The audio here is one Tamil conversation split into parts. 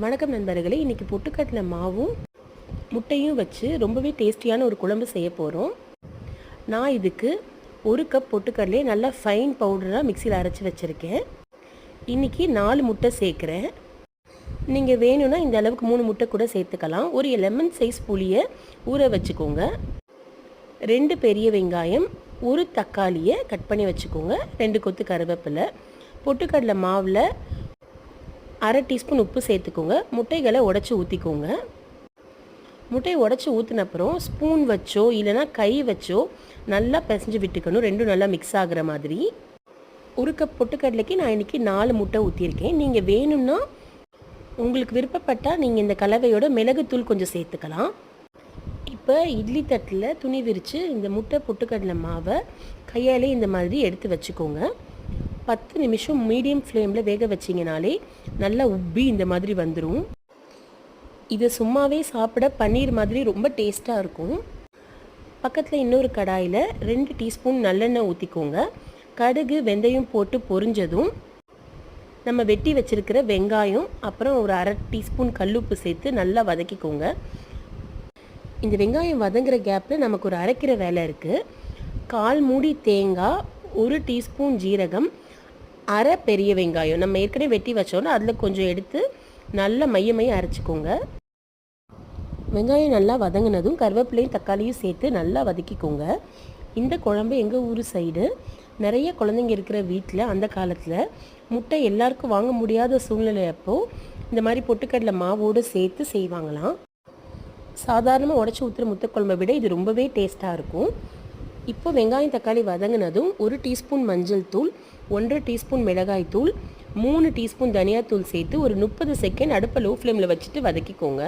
வணக்கம் நண்பர்களே, இன்றைக்கி பொட்டுக்கடலை மாவும் முட்டையும் வச்சு ரொம்பவே டேஸ்டியான ஒரு குழம்பு செய்ய போகிறோம். நான் இதுக்கு 1 கப் பொட்டுக்கடலையை நல்லா ஃபைன் பவுடராக மிக்சியில் அரைச்சி வச்சுருக்கேன். இன்றைக்கி 4 முட்டை சேர்க்குறேன். நீங்கள் வேணும்னா இந்த அளவுக்கு 3 முட்டை கூட சேர்த்துக்கலாம். ஒரு லெமன் சைஸ் புளியை ஊற வச்சுக்கோங்க. 2 பெரிய வெங்காயம், 1 தக்காளியை கட் பண்ணி வச்சுக்கோங்க. 2 கொத்து கருவேப்பிலை. பொட்டுக்கடலை மாவில் அரை டீஸ்பூன் உப்பு சேர்த்துக்கோங்க. முட்டைகளை உடச்சி ஊற்றிக்கோங்க. முட்டையை உடச்சி ஊற்றினப்புறம் ஸ்பூன் வச்சோ இல்லைனா கை வச்சோ நல்லா பிசைஞ்சு விட்டுக்கணும். ரெண்டும் நல்லா மிக்ஸ் ஆகிற மாதிரி. 1 கப் பொட்டுக்கடலைக்கு நான் இன்றைக்கி 4 முட்டை ஊற்றியிருக்கேன். நீங்கள் வேணும்னா உங்களுக்கு விருப்பப்பட்டால் நீங்கள் இந்த கலவையோட மிளகுத்தூள் கொஞ்சம் சேர்த்துக்கலாம். இப்போ இட்லி தட்டில் துணி விரித்து இந்த முட்டை பொட்டுக்கடலை மாவை கையாலே இந்த மாதிரி எடுத்து வச்சுக்கோங்க. 10 நிமிஷம் மீடியம் ஃப்ளேமில் வேக வச்சிங்கனாலே நல்லா உப்பி இந்த மாதிரி வந்துடும். இதை சும்மாவே சாப்பிட பன்னீர் மாதிரி ரொம்ப டேஸ்ட்டாக இருக்கும். பக்கத்தில் இன்னொரு கடாயில் 2 டீஸ்பூன் நல்லெண்ணெய் ஊற்றிக்கோங்க. கடுகு வெந்தயம் போட்டு பொரிஞ்சதும் நம்ம வெட்டி வச்சுருக்கிற வெங்காயம் அப்புறம் ஒரு அரை டீஸ்பூன் கல்லுப்பு சேர்த்து நல்லா வதக்கிக்கோங்க. இந்த வெங்காயம் வதங்குற கேப்பில் நமக்கு ஒரு அரைக்கிற வேலை இருக்குது. 1/4 மூடி தேங்காய், 1 டீஸ்பூன் ஜீரகம், அரை பெரிய வெங்காயம் நம்ம ஏற்கனவே வெட்டி வச்சோன்னா அதில் கொஞ்சம் எடுத்து நல்லா மைய அரைச்சிக்கோங்க. வெங்காயம் நல்லா வதங்கினதும் கருவேப்பிலையும் தக்காளியும் சேர்த்து நல்லா வதக்கிக்கோங்க. இந்த குழம்பு எங்கள் ஊர் சைடு நிறைய குழந்தைங்க இருக்கிற வீட்டில் அந்த காலத்தில் முட்டை எல்லாருக்கும் வாங்க முடியாத சூழ்நிலை அப்போது இந்த மாதிரி பொட்டுக்கடலை மாவோடு சேர்த்து செய்வாங்களாம். சாதாரணமாக உடச்சி ஊற்றுற முட்டை குழம்பை விட இது ரொம்பவே டேஸ்ட்டாக இருக்கும். இப்போ வெங்காயம் தக்காளி வதங்கினதும் 1 டீஸ்பூன் மஞ்சள் தூள், 1/2 டீஸ்பூன் மிளகாய் தூள், 3 டீஸ்பூன் தனியாத்தூள் சேர்த்து ஒரு 30 செகண்ட் அடுப்பை லோ ஃப்ளேமில் வச்சுட்டு வதக்கிக்கோங்க.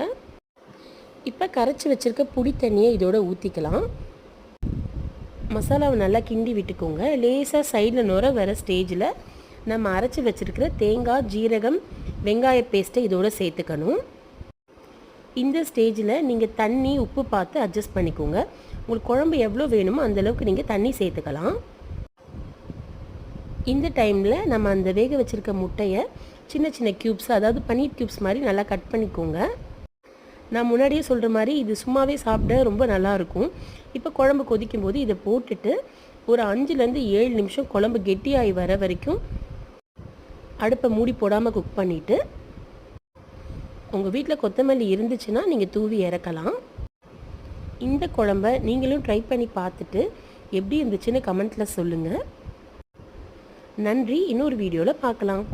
இப்போ கரைச்சி வச்சுருக்க புளி தண்ணியை இதோட ஊற்றிக்கலாம். மசாலாவை நல்லா கிண்டி விட்டுக்கோங்க. லேசாக சைடில் நுர வர ஸ்டேஜில் நம்ம அரைச்சி வச்சுருக்கிற தேங்காய், ஜீரகம், வெங்காய பேஸ்ட்டை இதோட சேர்த்துக்கணும். இந்த ஸ்டேஜில் நீங்கள் தண்ணி உப்பு பார்த்து அட்ஜஸ்ட் பண்ணிக்கோங்க. உங்களுக்கு குழம்பு எவ்வளோ வேணுமோ அந்தளவுக்கு நீங்கள் தண்ணி சேர்த்துக்கலாம். இந்த டைமில் நம்ம அந்த வேக வச்சுருக்க முட்டையை சின்ன சின்ன க்யூப்ஸ், அதாவது பன்னீர் க்யூப்ஸ் மாதிரி நல்லா கட் பண்ணிக்கோங்க. நான் முன்னாடியே சொல்கிற மாதிரி இது சும்மாவே சாப்பிட ரொம்ப நல்லாயிருக்கும். இப்போ குழம்பு கொதிக்கும் போது இதை போட்டுட்டு ஒரு 5லேருந்து 7 நிமிஷம் குழம்பு கெட்டியாகி வர வரைக்கும் அடுப்பை மூடி போடாமல் குக் பண்ணிவிட்டு உங்கள் வீட்டில் கொத்தமல்லி இருந்துச்சுன்னா நீங்கள் தூவி இறக்கலாம். இந்த குழம்பை நீங்களும் ட்ரை பண்ணி பார்த்துட்டு எப்படி இருந்துச்சுன்னு கமெண்ட்டில் சொல்லுங்கள். நன்றி. இன்னொரு வீடியோவில் பார்க்கலாம்.